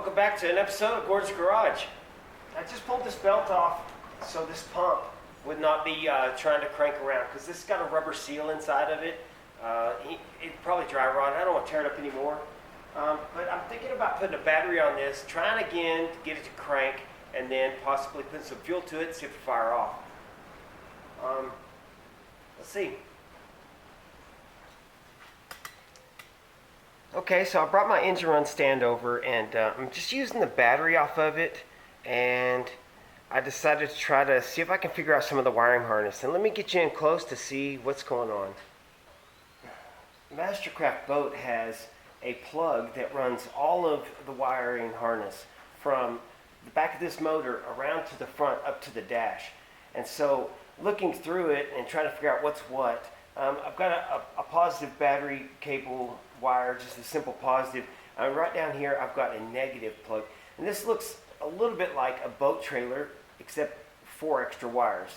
Welcome back to an episode of Gord's Garage. I just pulled this belt off so this pump would not be trying to crank around because this has got a rubber seal inside of it. It'd probably dry rot. I don't want to tear it up anymore. But I'm thinking about putting a battery on this, trying again to get it to crank, and then possibly putting some fuel to it and see if it fire off. Let's see. Okay, so I brought my engine run stand over, and I'm just using the battery off of it, and I decided to try to see if I can figure out some of the wiring harness. And let me get you in close to see what's going on. Mastercraft Boat has a plug that runs all of the wiring harness from the back of this motor around to the front up to the dash. And so looking through it and trying to figure out what's what, I've got a positive battery cable wire, just a simple positive. Right down here I've got a negative plug. And this looks a little bit like a boat trailer except 4 extra wires.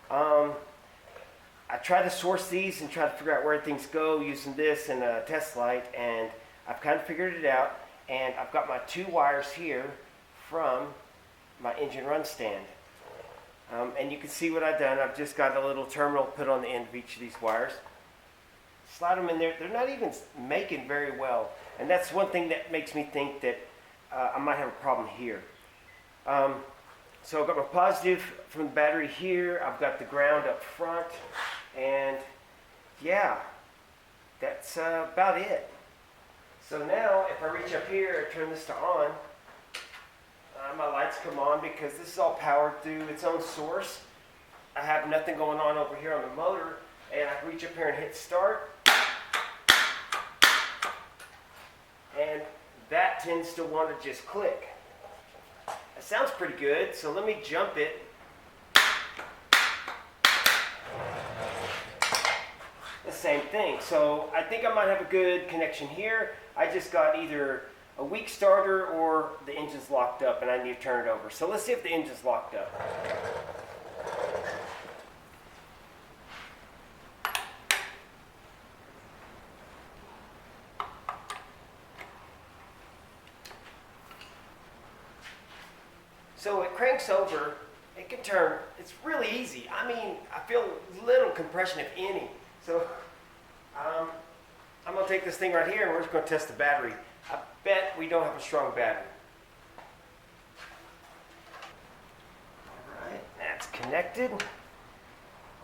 I try to source these and try to figure out where things go using this and a test light, and I've kind of figured it out. And I've got my 2 wires here from my engine run stand. And you can see what I've done. I've just got a little terminal put on the end of each of these wires. Slide them in there. They're not even making very well. And that's one thing that makes me think that I might have a problem here. So I've got my positive from the battery here. I've got the ground up front. And yeah, that's about it. So now if I reach up here and turn this to on, my lights come on because this is all powered through its own source. I have nothing going on over here on the motor, and I can reach up here and hit start. And that tends to want to just click. It sounds pretty good, so let me jump it. The same thing. So I think I might have a good connection here. I just got either a weak starter or the engine's locked up and I need to turn it over. So let's see if the engine's locked up. So it cranks over, it can turn, it's really easy. I mean, I feel little compression if any. So I'm gonna take this thing right here and we're just gonna test the battery. I bet we don't have a strong battery. All right, that's connected.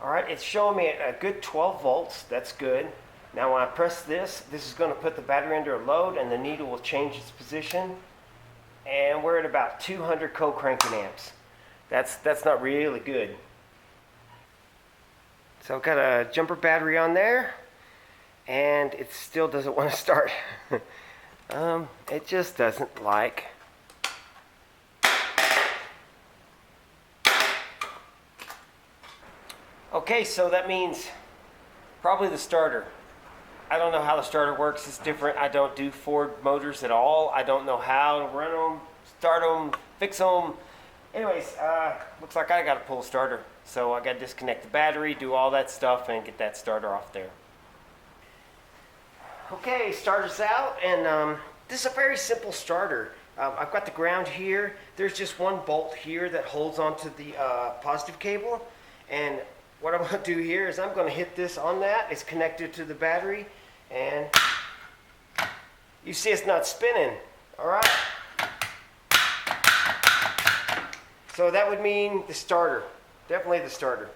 All right, it's showing me a good 12 volts. That's good. Now when I press this, this is going to put the battery under a load and the needle will change its position. And we're at about 200 co-cranking amps. That's not really good. So I've got a jumper battery on there and it still doesn't want to start. It just doesn't like. Okay, so that means probably the starter. I don't know how the starter works. It's different. I don't do Ford motors at all. I don't know how to run them, start them, fix them. Anyways, looks like I got to pull a starter. So I got to disconnect the battery, do all that stuff, and get that starter off there. Okay, starter's out, and this is a very simple starter. I've got the ground here. There's just one bolt here that holds onto the positive cable. And what I'm going to do here is I'm going to hit this on that. It's connected to the battery. And you see it's not spinning. All right. So that would mean the starter. Definitely the starter.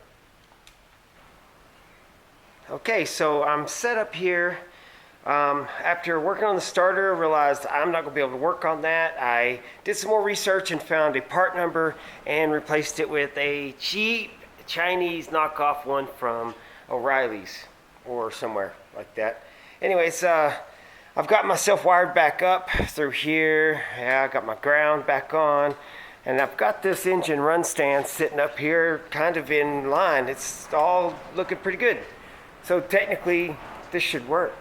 Okay, so I'm set up here. After working on the starter, I realized I'm not going to be able to work on that. I did some more research and found a part number and replaced it with a cheap Chinese knockoff one from O'Reilly's or somewhere like that. Anyways, I've got myself wired back up through here. Yeah, I got my ground back on. And I've got this engine run stand sitting up here kind of in line. It's all looking pretty good. So technically, this should work.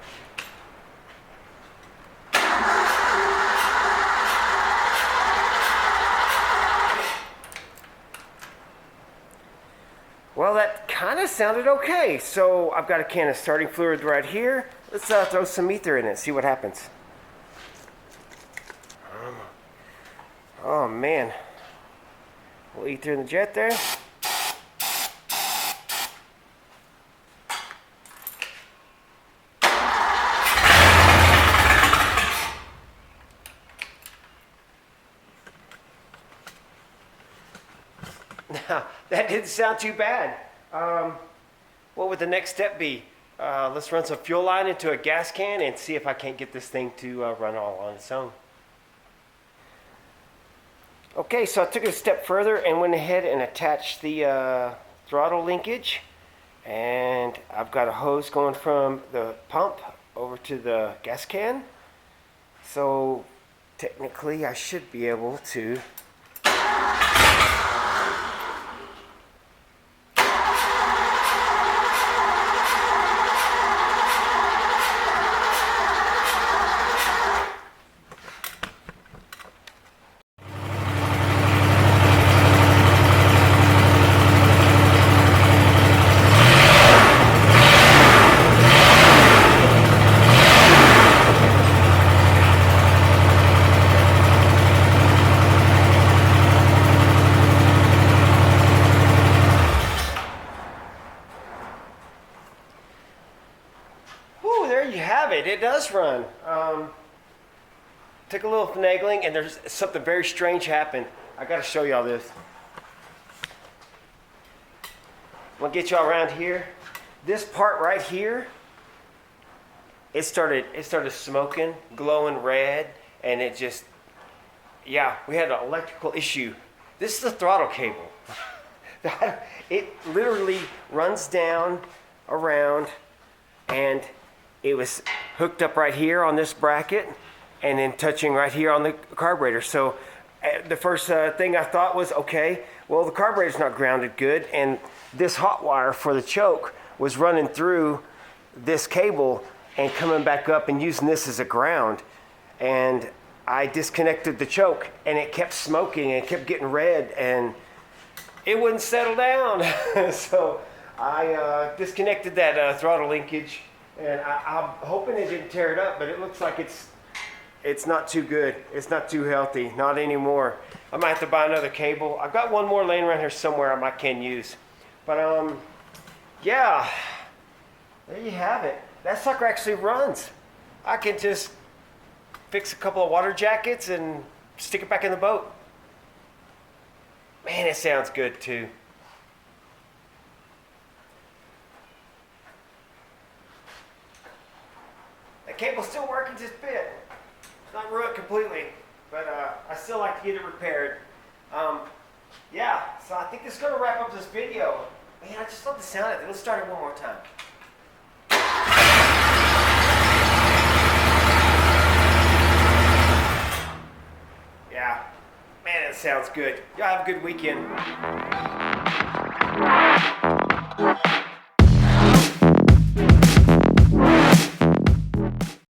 Well, that kind of sounded okay. So I've got a can of starting fluid right here. Let's throw some ether in it, see what happens. Oh man. We'll eat through the jet there. Now, that didn't sound too bad. What would the next step be? Let's run some fuel line into a gas can and see if I can't get this thing to run all on its own. Okay, so I took it a step further and went ahead and attached the throttle linkage. And I've got a hose going from the pump over to the gas can. So technically I should be able to it does run. Took a little finagling and there's something very strange happened. I gotta show y'all this. I'm gonna get y'all around here. This part right here, it started smoking, glowing red, and it just, yeah, we had an electrical issue. This is the throttle cable. It literally runs down around, and it was hooked up right here on this bracket and then touching right here on the carburetor. So the first thing I thought was, okay, well, the carburetor's not grounded good, and this hot wire for the choke was running through this cable and coming back up and using this as a ground. And I disconnected the choke and it kept smoking and it kept getting red and it wouldn't settle down. So I disconnected that throttle linkage. And I'm hoping it didn't tear it up, but it looks like it's not too good. It's not too healthy, not anymore. I might have to buy another cable. I've got one more laying around here somewhere I can use. But yeah, there you have it. That sucker actually runs. I can just fix a couple of water jackets and stick it back in the boat. Man, it sounds good too. The cable's still working just a bit. It's not ruined completely, but I still like to get it repaired. Yeah, so I think this is going to wrap up this video. Man, I just love the sound of it. Let's start it one more time. Yeah, man, it sounds good. Y'all have a good weekend.